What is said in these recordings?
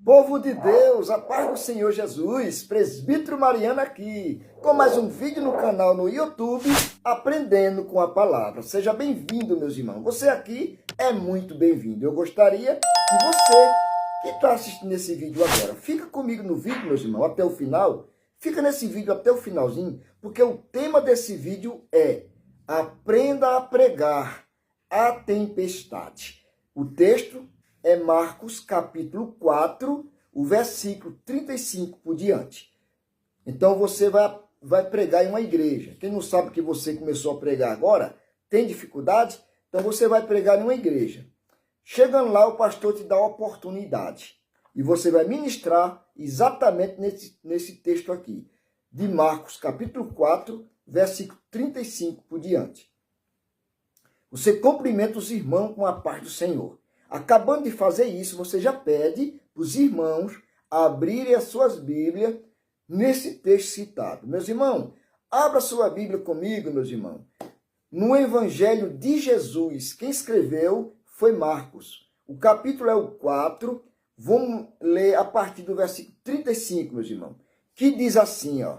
Povo de Deus, a paz do Senhor Jesus, Presbítero Mariano aqui, com mais um vídeo no canal no YouTube, Aprendendo com a Palavra. Seja bem-vindo, meus irmãos. Você aqui é muito bem-vindo. Eu gostaria que você que está assistindo esse vídeo agora, fica comigo no vídeo, meus irmãos, até o final. Fica nesse vídeo até o finalzinho, porque o tema desse vídeo é Aprenda a pregar a tempestade. O texto é Marcos capítulo 4, o versículo 35 por diante. Então você vai pregar em uma igreja. Quem não sabe que você começou a pregar agora, tem dificuldade? Então você vai pregar em uma igreja. Chegando lá, o pastor te dá a oportunidade. E você vai ministrar exatamente nesse texto aqui. De Marcos capítulo 4, versículo 35 por diante. Você cumprimenta os irmãos com a paz do Senhor. Acabando de fazer isso, você já pede para os irmãos abrirem as suas Bíblias nesse texto citado. Meus irmãos, abra sua Bíblia comigo, meus irmãos. No Evangelho de Jesus, quem escreveu foi Marcos. O capítulo é o 4, vamos ler a partir do versículo 35, meus irmãos, que diz assim, ó.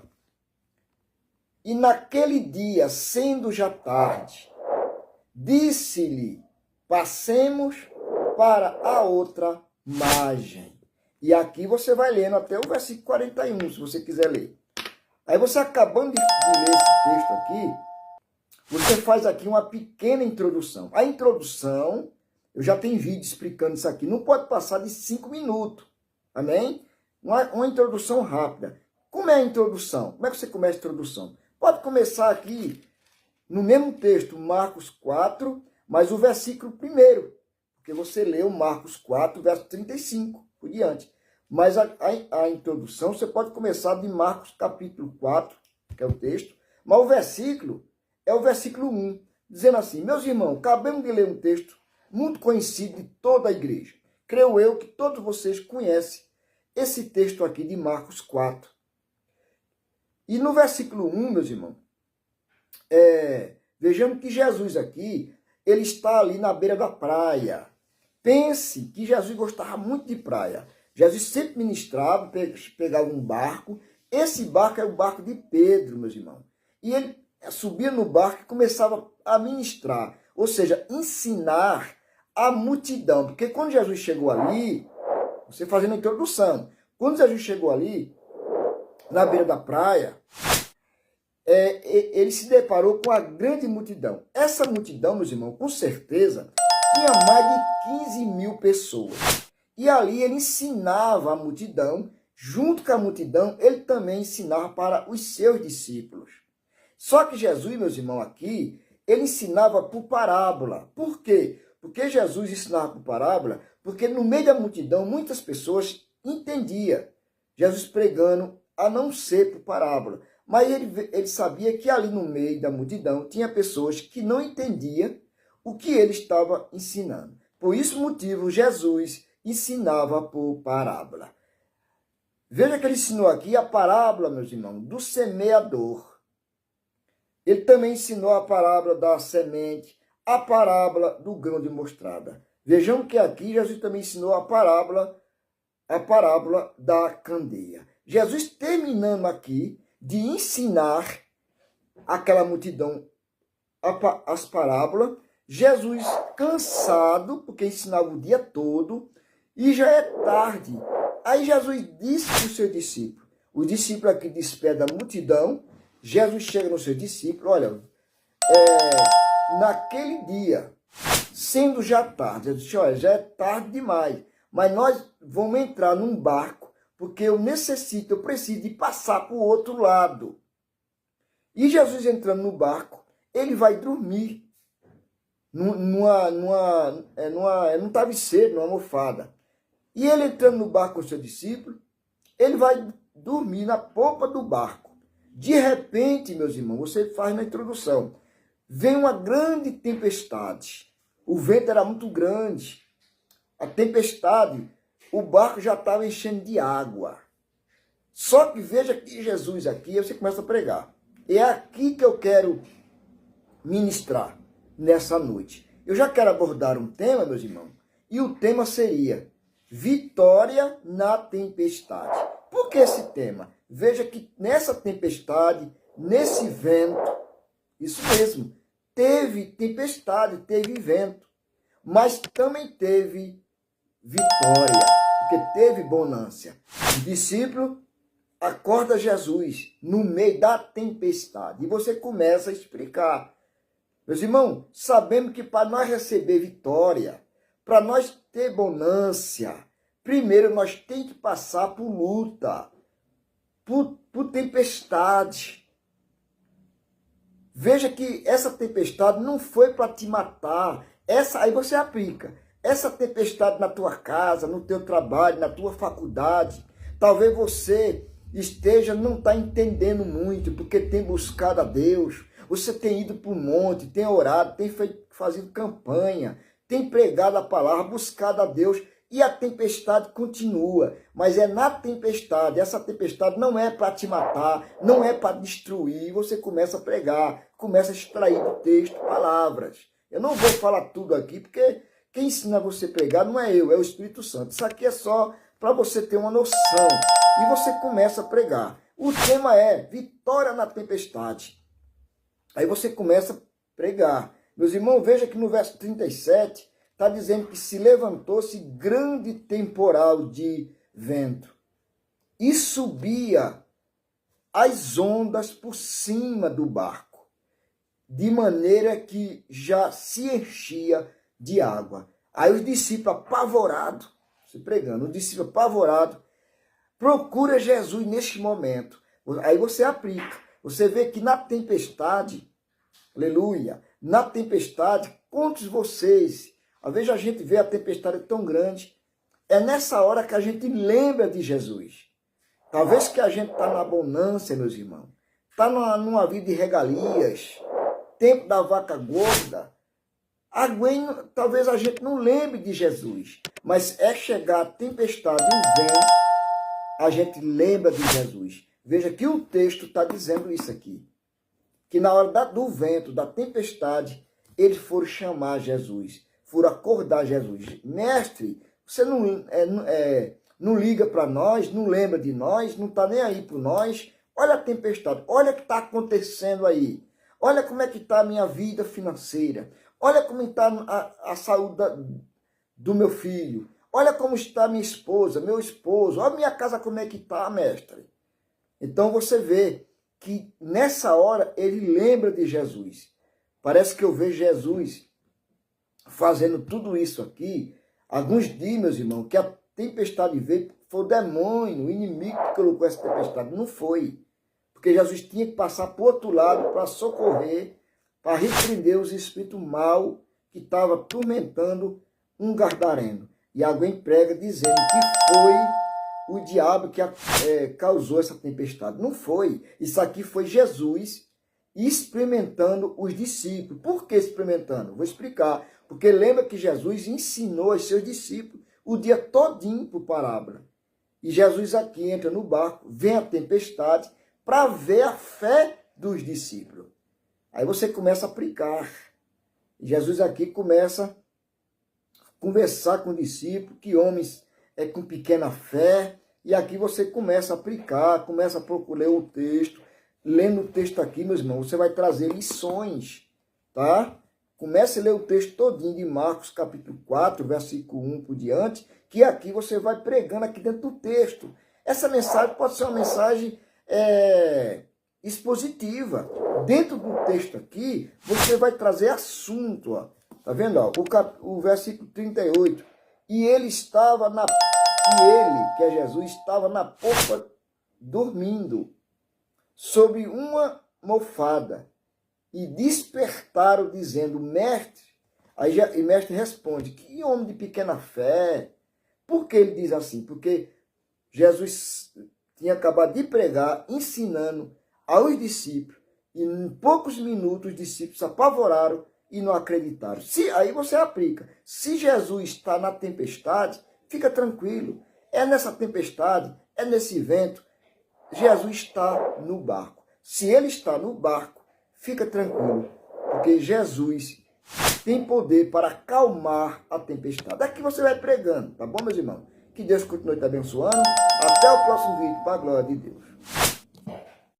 E naquele dia, sendo já tarde, disse-lhe, passemos para a outra margem. E aqui você vai lendo até o versículo 41, se você quiser ler. Aí você acabando de ler esse texto aqui, você faz aqui uma pequena introdução. A introdução, eu já tenho vídeo explicando isso aqui, não pode passar de 5 minutos. Amém? Uma introdução rápida. Como é a introdução? Como é que você começa a introdução? Pode começar aqui no mesmo texto, Marcos 4, mas o versículo primeiro. Porque você leu Marcos 4, verso 35, por diante. Mas a introdução, você pode começar de Marcos capítulo 4, que é o texto, mas o versículo é o versículo 1, dizendo assim, meus irmãos, acabamos de ler um texto muito conhecido de toda a igreja. Creio eu que todos vocês conhecem esse texto aqui de Marcos 4. E no versículo 1, meus irmãos, vejamos que Jesus aqui, ele está ali na beira da praia. Pense que Jesus gostava muito de praia. Jesus sempre ministrava, pegava um barco. Esse barco é o barco de Pedro, meus irmãos. E ele subia no barco e começava a ministrar. Ou seja, ensinar a multidão. Porque quando Jesus chegou ali, você fazendo a introdução, quando Jesus chegou ali, na beira da praia, ele se deparou com a grande multidão. Essa multidão, meus irmãos, com certeza, tinha mais de 15 mil pessoas. E ali ele ensinava a multidão, junto com a multidão, ele também ensinava para os seus discípulos. Só que Jesus, meus irmãos, aqui, ele ensinava por parábola. Por quê? Porque Jesus ensinava por parábola, porque no meio da multidão, muitas pessoas entendiam Jesus pregando a não ser por parábola. Mas ele sabia que ali no meio da multidão tinha pessoas que não entendiam o que ele estava ensinando. Por isso motivo, Jesus ensinava por parábola. Veja que ele ensinou aqui a parábola, meus irmãos, do semeador. Ele também ensinou a parábola da semente, a parábola do grão de mostarda. Vejamos que aqui Jesus também ensinou a parábola da candeia. Jesus terminando aqui de ensinar aquela multidão as parábolas, Jesus cansado, porque ensinava o dia todo, e já é tarde. Aí Jesus disse para os seus discípulos, o discípulo aqui despede a multidão, Jesus chega no seu discípulo, olha, naquele dia, sendo já tarde, Jesus disse, olha, já é tarde demais, mas nós vamos entrar num barco, porque eu preciso de passar para o outro lado. E Jesus entrando no barco, ele vai dormir num travesseiro, numa almofada. E ele entrando no barco com o seu discípulo, ele vai dormir na polpa do barco. De repente, meus irmãos, você faz na introdução, vem uma grande tempestade. O vento era muito grande. A tempestade, o barco já estava enchendo de água. Só que veja que Jesus aqui, você começa a pregar. É aqui que eu quero ministrar nessa noite. Eu já quero abordar um tema, meus irmãos, e o tema seria vitória na tempestade. Por que esse tema? Veja que nessa tempestade, nesse vento, isso mesmo, teve tempestade, teve vento, mas também teve vitória, porque teve bonança. O discípulo acorda Jesus no meio da tempestade e você começa a explicar. Meus irmãos, sabemos que para nós receber vitória, para nós ter bonança, primeiro nós temos que passar por luta, por tempestade. Veja que essa tempestade não foi para te matar. Aí você aplica. Essa tempestade na tua casa, no teu trabalho, na tua faculdade, talvez você não está entendendo muito, porque tem buscado a Deus. Você tem ido para o monte, tem orado, tem fazido campanha, tem pregado a palavra, buscado a Deus, e a tempestade continua. Mas é na tempestade, essa tempestade não é para te matar, não é para destruir. Você começa a pregar, começa a extrair do texto palavras. Eu não vou falar tudo aqui, porque quem ensina você a pregar não é eu, é o Espírito Santo. Isso aqui é só para você ter uma noção. E você começa a pregar. O tema é vitória na tempestade. Aí você começa a pregar. Meus irmãos, veja que no verso 37, está dizendo que se levantou-se grande temporal de vento e subia as ondas por cima do barco, de maneira que já se enchia de água. Aí os discípulos apavorados, se pregando, o discípulo apavorado, procura Jesus neste momento. Aí você aplica. Você vê que na tempestade, aleluia, na tempestade, quantos vocês, às vezes a gente vê a tempestade tão grande, é nessa hora que a gente lembra de Jesus. Talvez que a gente está na abundância, meus irmãos, está numa vida de regalias, tempo da vaca gorda, talvez a gente não lembre de Jesus, mas é chegar a tempestade e o vento, a gente lembra de Jesus. Veja que o texto está dizendo isso aqui, que na hora do vento, da tempestade, eles foram chamar Jesus, foram acordar Jesus. Mestre, você não liga para nós, não lembra de nós, não está nem aí por nós. Olha a tempestade, olha o que está acontecendo aí. Olha como é que está a minha vida financeira. Olha como está a saúde do meu filho. Olha como está minha esposa, meu esposo. Olha a minha casa como é que está, mestre. Então você vê que nessa hora ele lembra de Jesus. Parece que eu vejo Jesus fazendo tudo isso aqui. Alguns dias, meus irmãos, que a tempestade veio, foi o demônio, o inimigo que colocou essa tempestade. Não foi. Porque Jesus tinha que passar para o outro lado para socorrer, para repreender os espíritos maus que estavam atormentando um gadareno. E alguém prega dizendo que foi o diabo que causou essa tempestade. Não foi. Isso aqui foi Jesus experimentando os discípulos. Por que experimentando? Vou explicar. Porque lembra que Jesus ensinou aos seus discípulos o dia todinho por parábola. E Jesus aqui entra no barco, vem a tempestade, para ver a fé dos discípulos. Aí você começa a aplicar. Jesus aqui começa a conversar com o discípulo, que homens com pequena fé, e aqui você começa a aplicar, começa a procurar o texto. Lendo o texto aqui, meus irmãos, você vai trazer lições, tá? Comece a ler o texto todinho de Marcos, capítulo 4, versículo 1 por diante, que aqui você vai pregando aqui dentro do texto. Essa mensagem pode ser uma mensagem expositiva. Dentro do texto aqui, você vai trazer assunto, ó. Tá vendo? Ó? O versículo 38. E ele, que é Jesus, estava na popa dormindo, sobre uma mofada, e despertaram dizendo, mestre, e mestre responde, que homem de pequena fé. Por que ele diz assim? Porque Jesus tinha acabado de pregar, ensinando aos discípulos, e em poucos minutos os discípulos se apavoraram e não acreditaram. Aí você aplica. Se Jesus está na tempestade, fica tranquilo. É nessa tempestade, é nesse vento, Jesus está no barco. Se ele está no barco, fica tranquilo, porque Jesus tem poder para acalmar a tempestade. Aqui você vai pregando, tá bom, meus irmãos? Que Deus continue te abençoando. Até o próximo vídeo, para a glória de Deus.